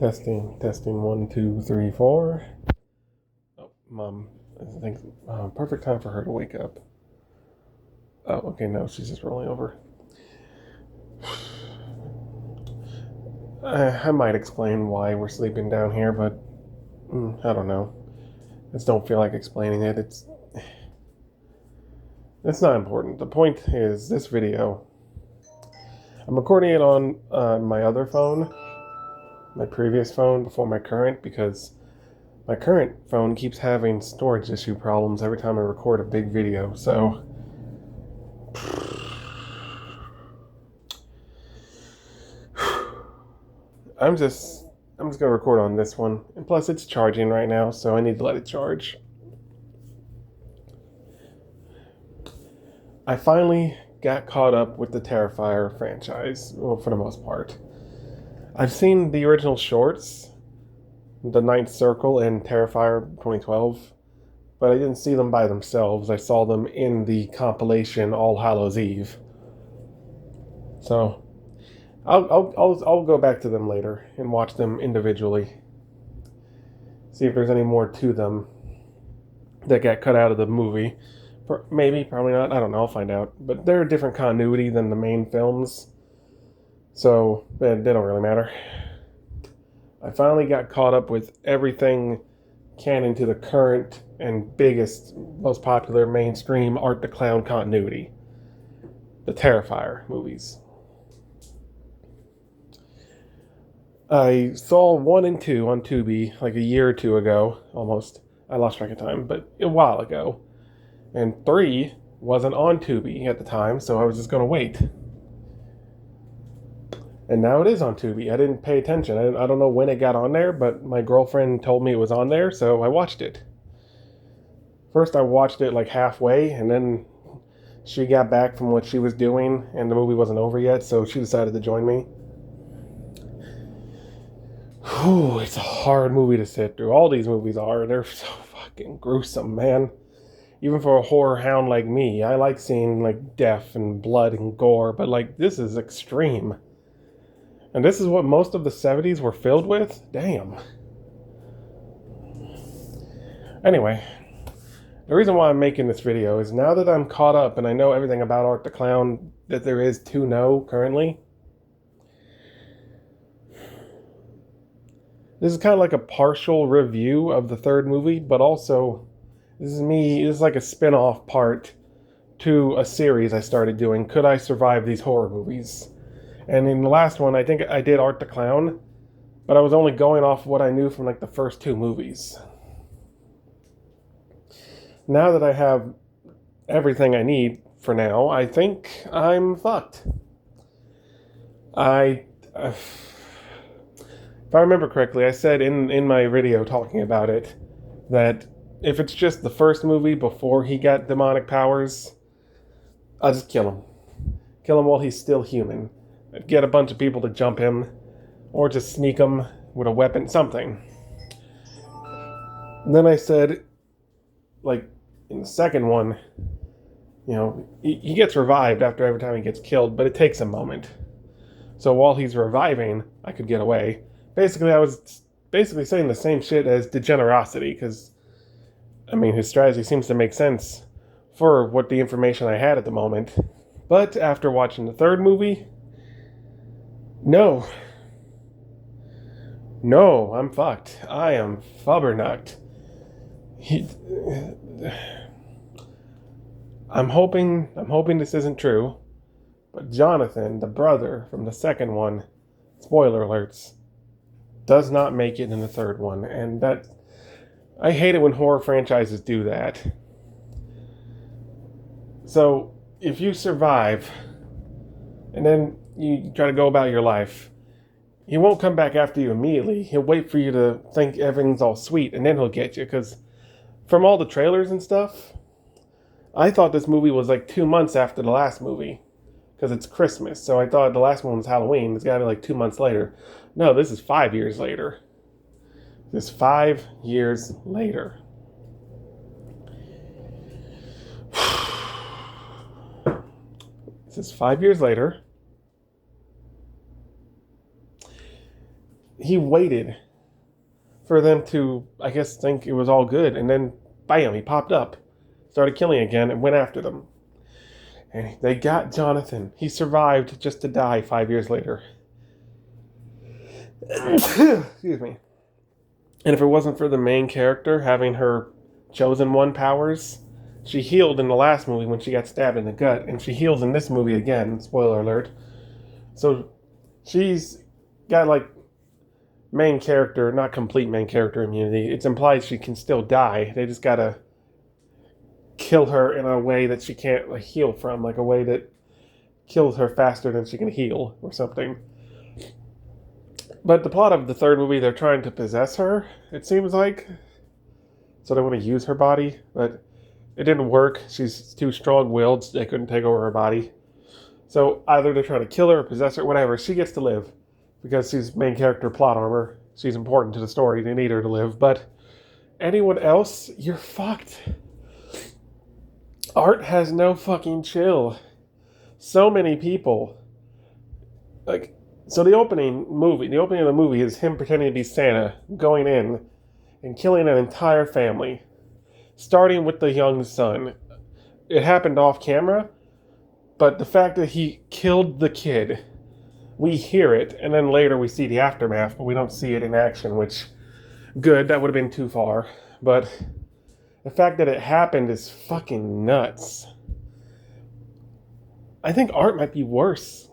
Testing, 1, 2, 3, 4. Oh, Mom, I think perfect time for her to wake up. Oh, okay, no, she's just rolling over. I might explain why we're sleeping down here, but I don't know. I just don't feel like explaining it. It's not important. The point is, this video, I'm recording it on my other phone, my previous phone before my current, because my current phone keeps having storage issue problems every time I record a big video. So I'm just gonna record on this one, and plus it's charging right now, so I need to let it charge. I finally got caught up with the Terrifier franchise, well, for the most part. I've seen the original shorts, The Ninth Circle and Terrifier 2012, but I didn't see them by themselves. I saw them in the compilation All Hallows Eve. So I'll go back to them later and watch them individually. See if there's any more to them that got cut out of the movie. Maybe, probably not. I don't know. I'll find out. But they're a different continuity than the main films, so they don't really matter. I finally got caught up with everything canon to the current and biggest, most popular mainstream Art the Clown continuity. The Terrifier movies. I saw 1 and 2 on Tubi like a year or two ago, almost. I lost track of time, but a while ago. And 3 wasn't on Tubi at the time, so I was just going to wait. And now it is on Tubi. I didn't pay attention. I don't know when it got on there, but my girlfriend told me it was on there, so I watched it. First, I watched it like halfway, and then she got back from what she was doing, and the movie wasn't over yet, so she decided to join me. Whew, it's a hard movie to sit through. All these movies are. They're so fucking gruesome, man. Even for a horror hound like me, I like seeing like death and blood and gore, but like this is extreme. And this is what most of the 70s were filled with? Damn. Anyway, the reason why I'm making this video is now that I'm caught up and I know everything about Art the Clown that there is to know currently, this is kind of like a partial review of the third movie, but also this is like a spin-off part to a series I started doing, Could I Survive These Horror Movies? And in the last one, I think I did Art the Clown, but I was only going off what I knew from like the first 2 movies. Now that I have everything I need for now, I think I'm fucked. If I remember correctly, I said in my video talking about it that if it's just the first movie before he got demonic powers, I'll just kill him. Kill him while he's still human. Get a bunch of people to jump him, or just sneak him with a weapon, something. And then I said, like, in the second one, you know, he gets revived after every time he gets killed, but it takes a moment. So while he's reviving, I could get away. Basically, I was saying the same shit as Degenerosity, because I mean, his strategy seems to make sense for what the information I had at the moment. But after watching the third movie, no, I'm fucked. I am flubbernucked. I'm hoping this isn't true, but Jonathan, the brother from the second one, spoiler alerts, does not make it in the third one, and that I hate it when horror franchises do that. So, if you survive, and then you try to go about your life, he won't come back after you immediately. He'll wait for you to think everything's all sweet, and then he'll get you, because from all the trailers and stuff, I thought this movie was like 2 months after the last movie, because it's Christmas, so I thought the last one was Halloween. It's gotta be like 2 months later. No, this is 5 years later. This 5 years later. This is 5 years later. he waited for them to, I guess, think it was all good, and then bam, he popped up, started killing again, and went after them. And they got Jonathan. He survived just to die 5 years later. Excuse me. And if it wasn't for the main character having her chosen one powers, she healed in the last movie when she got stabbed in the gut, and she heals in this movie again, spoiler alert. So she's got like main character, not complete main character immunity. It's implied she can still die. They just gotta kill her in a way that she can't heal from, like a way that kills her faster than she can heal or something. But the plot of the third movie, they're trying to possess her, it seems like. So they want to use her body, but it didn't work. She's too strong-willed. They couldn't take over her body. So either they're trying to kill her or possess her, whatever. She gets to live because she's main character plot armor. She's important to the story. They need her to live. But anyone else, you're fucked. Art has no fucking chill. So many people. So the opening of the movie is him pretending to be Santa, going in and killing an entire family, starting with the young son. It happened off camera, but the fact that he killed the kid, we hear it, and then later we see the aftermath, but we don't see it in action, which, good, that would have been too far. But the fact that it happened is fucking nuts. I think Art might be worse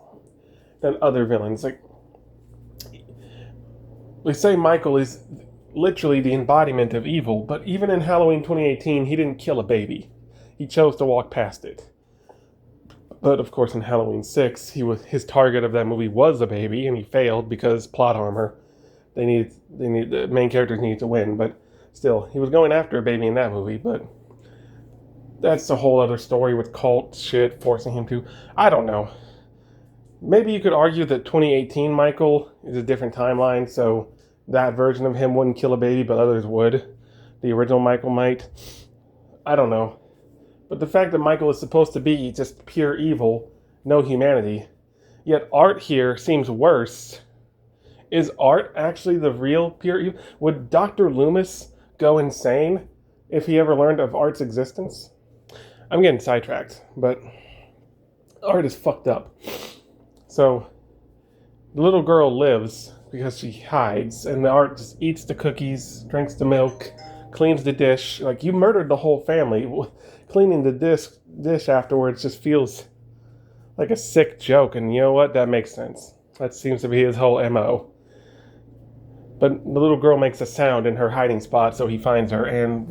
than other villains. Like, we say Michael is literally the embodiment of evil, but even in Halloween 2018, he didn't kill a baby. He chose to walk past it. But of course, in Halloween 6, his target of that movie was a baby, and he failed because plot armor. The main characters needed to win, but still, he was going after a baby in that movie. But that's a whole other story with cult shit forcing him to. I don't know. Maybe you could argue that 2018 Michael is a different timeline, so that version of him wouldn't kill a baby, but others would. The original Michael might. I don't know. But the fact that Michael is supposed to be just pure evil, no humanity, yet Art here seems worse. Is Art actually the real pure evil? Would Dr. Loomis go insane if he ever learned of Art's existence? I'm getting sidetracked, but Art is fucked up. So, the little girl lives because she hides, and the Art just eats the cookies, drinks the milk, cleans the dish. Like, you murdered the whole family. Cleaning the dish afterwards just feels like a sick joke, and you know what? That makes sense. That seems to be his whole MO. But the little girl makes a sound in her hiding spot, so he finds her, and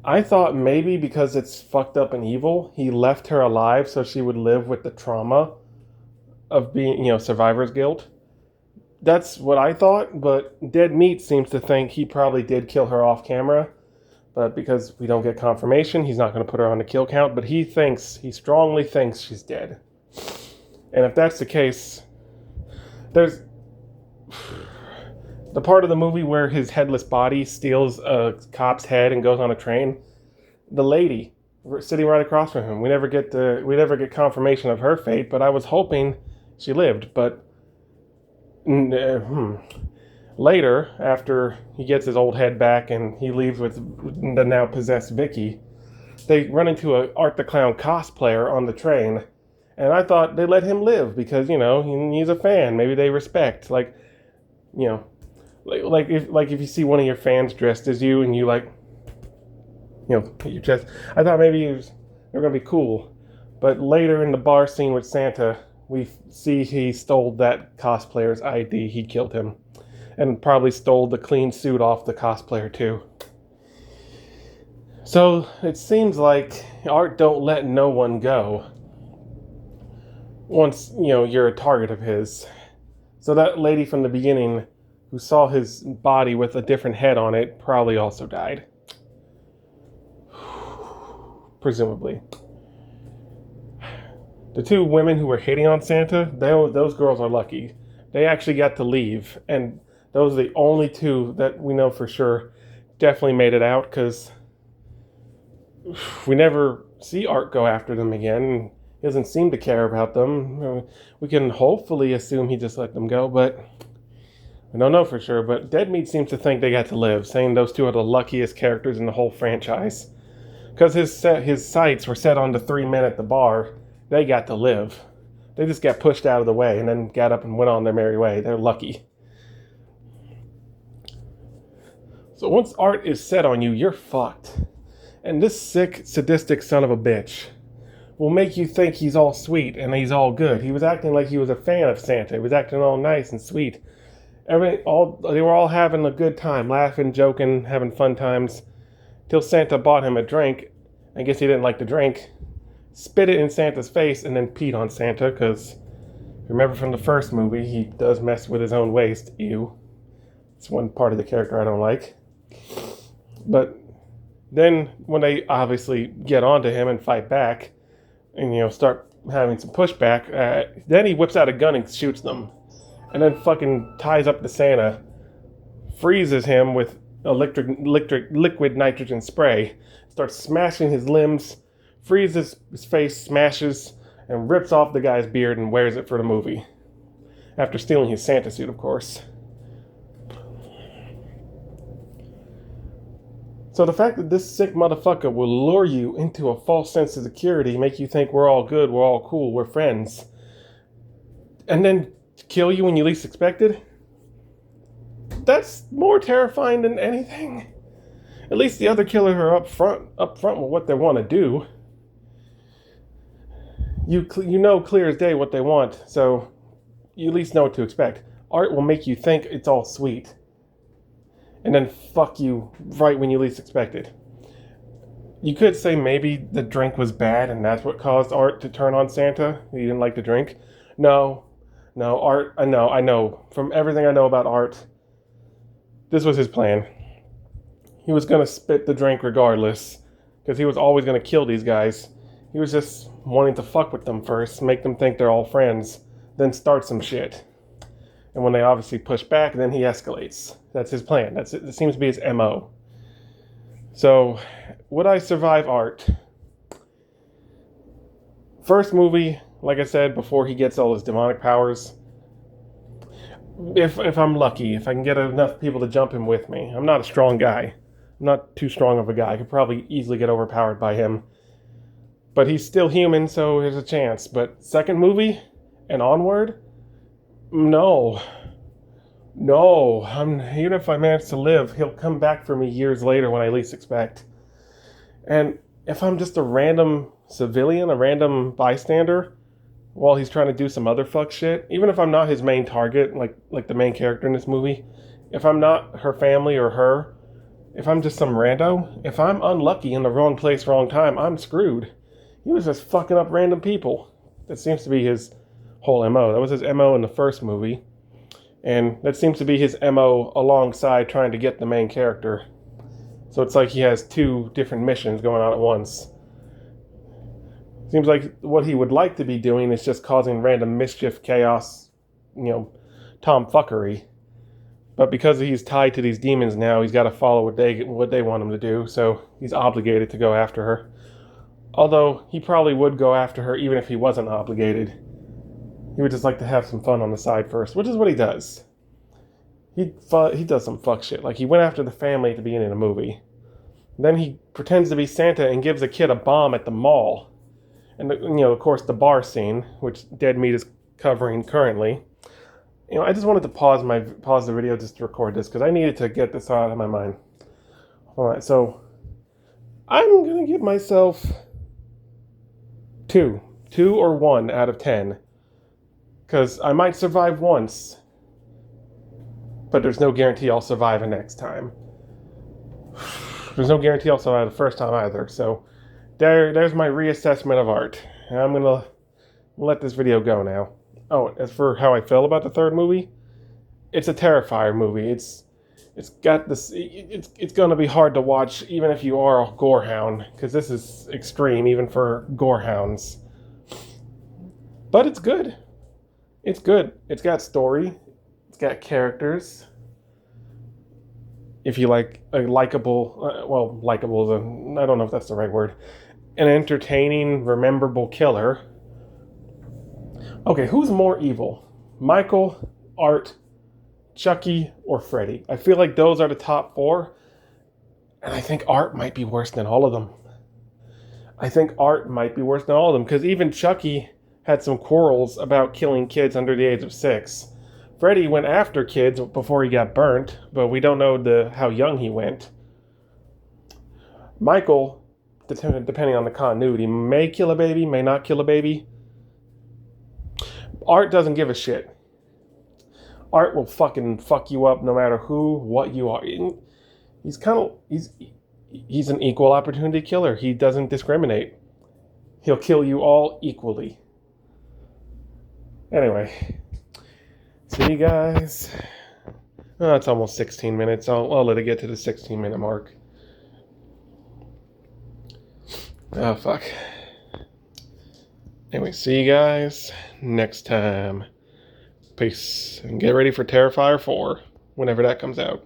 I thought maybe because it's fucked up and evil, he left her alive so she would live with the trauma of being, survivor's guilt. That's what I thought, but Dead Meat seems to think he probably did kill her off camera, but because we don't get confirmation, he's not going to put her on the kill count, but he strongly thinks she's dead. And if that's the case, there's the part of the movie where his headless body steals a cop's head and goes on a train. The lady sitting right across from him, we never get confirmation of her fate, but I was hoping she lived. But later, after he gets his old head back and he leaves with the now possessed Vicky, they run into a Art the Clown cosplayer on the train, and I thought they let him live because he's a fan. Maybe they respect, like if you see one of your fans dressed as you and you hit your chest. I thought maybe they're gonna be cool, but later in the bar scene with Santa, we see he stole that cosplayer's ID. He killed him, and probably stole the clean suit off the cosplayer too. So it seems like Art don't let no one go once you're a target of his. So that lady from the beginning who saw his body with a different head on it probably also died. Presumably. The two women who were hitting on Santa, those girls are lucky. They actually got to leave, and those are the only two that we know for sure definitely made it out, because we never see Art go after them again. He doesn't seem to care about them. We can hopefully assume he just let them go, but I don't know for sure, but Dead Meat seems to think they got to live, saying those two are the luckiest characters in the whole franchise. Because his sights were set on the 3 men at the bar, they got to live. They just got pushed out of the way and then got up and went on their merry way. They're lucky. So once Art is set on you, you're fucked. And this sick, sadistic son of a bitch will make you think he's all sweet and he's all good. He was acting like he was a fan of Santa. He was acting all nice and sweet. They were all having a good time, laughing, joking, having fun times, till Santa bought him a drink. I guess he didn't like the drink. Spit it in Santa's face and then peed on Santa, because remember from the first movie, he does mess with his own waste. Ew. It's one part of the character I don't like. But then when they obviously get onto him and fight back, and start having some pushback, then he whips out a gun and shoots them, and then fucking ties up the Santa, freezes him with liquid nitrogen spray, starts smashing his limbs, freezes his face, smashes, and rips off the guy's beard and wears it for the movie. After stealing his Santa suit, of course. So the fact that this sick motherfucker will lure you into a false sense of security, make you think we're all good, we're all cool, we're friends, and then kill you when you least expect it, that's more terrifying than anything. At least the other killers are up front with what they want to do. You know clear as day what they want, so you at least know what to expect. Art will make you think it's all sweet, and then fuck you right when you least expect it. You could say maybe the drink was bad and that's what caused Art to turn on Santa. He didn't like the drink. No, Art, I know. From everything I know about Art, this was his plan. He was going to spit the drink regardless, because he was always going to kill these guys. He was just wanting to fuck with them first, make them think they're all friends, then start some shit. And when they obviously push back, then he escalates. That's his plan. It seems to be his MO. So, would I survive Art? First movie, like I said, before he gets all his demonic powers, if I'm lucky, if I can get enough people to jump him with me. I'm not a strong guy. I'm not too strong of a guy. I could probably easily get overpowered by him. But he's still human, so there's a chance. But second movie and onward, no. Even if I manage to live, he'll come back for me years later when I least expect. And if I'm just a random civilian, a random bystander, while he's trying to do some other fuck shit, even if I'm not his main target, like the main character in this movie, if I'm not her family or her, if I'm just some rando, if I'm unlucky in the wrong place, wrong time, I'm screwed. He was just fucking up random people. That seems to be his whole MO. That was his MO in the first movie. And that seems to be his MO alongside trying to get the main character. So it's like he has two different missions going on at once. Seems like what he would like to be doing is just causing random mischief, chaos, tomfuckery. But because he's tied to these demons now, he's got to follow what they want him to do, so he's obligated to go after her. Although, he probably would go after her even if he wasn't obligated. He would just like to have some fun on the side first, which is what he does. He does some fuck shit. Like, he went after the family at the beginning of the movie. Then he pretends to be Santa and gives a kid a bomb at the mall. And, of course, the bar scene, which Dead Meat is covering currently. I just wanted to pause the video just to record this, because I needed to get this out of my mind. Alright, so I'm going to give myself 2 or 1 out of 10. Because I might survive once, but there's no guarantee I'll survive the next time. There's no guarantee I'll survive the first time either. So there's my reassessment of Art. And I'm going to let this video go now. Oh, as for how I feel about the third movie, it's a Terrifier movie. It's got this. It's going to be hard to watch even if you are a gorehound, because this is extreme even for gorehounds. But it's good. It's good. It's got story. It's got characters. If you like a likable, likable is I don't know if that's the right word, an entertaining, rememberable killer. Okay, who's more evil? Michael, Art, Chucky, or Freddy. I feel like those are the top four, and I think Art might be worse than all of them. Because even Chucky had some quarrels about killing kids under the age of 6. Freddy went after kids before he got burnt, but we don't know how young he went. Michael, depending on the continuity, may kill a baby, may not kill a baby. Art doesn't give a shit. Art will fucking fuck you up no matter what you are. He's an equal opportunity killer. He doesn't discriminate. He'll kill you all equally. Anyway, see you guys. Oh, it's almost 16 minutes. I'll let it get to the 16-minute mark. Oh, fuck. Anyway, see you guys next time. Peace. And get ready for Terrifier 4 whenever that comes out.